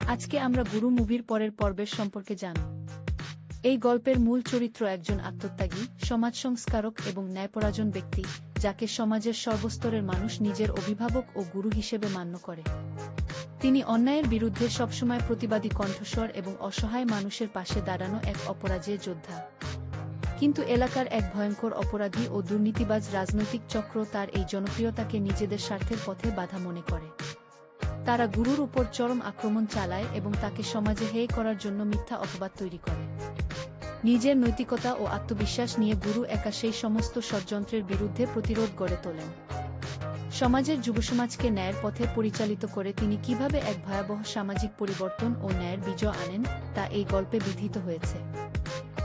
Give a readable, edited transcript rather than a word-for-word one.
আজকে আমরা গুরু মুভির পরের পর্বের সম্পর্কে জানব। এই গল্পের মূল চরিত্র একজন আত্মত্যাগী, সমাজ সংস্কারক এবং ন্যায়পরায়ণ ব্যক্তি, যাকে সমাজের সর্বস্তরের মানুষ নিজের অভিভাবক ও গুরু হিসেবে মান্য করে। তিনি অন্যায়ের বিরুদ্ধে সবসময় প্রতিবাদী কণ্ঠস্বর এবং অসহায় মানুষের পাশে দাঁড়ানো এক অপরাজেয় যোদ্ধা। কিন্তু এলাকার এক ভয়ঙ্কর অপরাধী ও দুর্নীতিবাজ রাজনৈতিক চক্র তার এই জনপ্রিয়তাকে নিজেদের স্বার্থের পথে বাধা মনে করে। তারা গুরুর উপর চরম আক্রমণ চালায় এবং তাকে সমাজে হেয় করার জন্য মিথ্যা অপবাদ তৈরি করে। নিজের নৈতিকতা ও আত্মবিশ্বাস নিয়ে গুরু একা সেই সমস্ত ষড়যন্ত্রের বিরুদ্ধে প্রতিরোধ গড়ে তোলেন। সমাজের যুবসমাজকে ন্যায়ের পথে পরিচালিত করে তিনি কিভাবে এক ভয়াবহ সামাজিক পরিবর্তন ও ন্যায়ের বিজয় আনেন, তা এই গল্পে বিধৃত হয়েছে।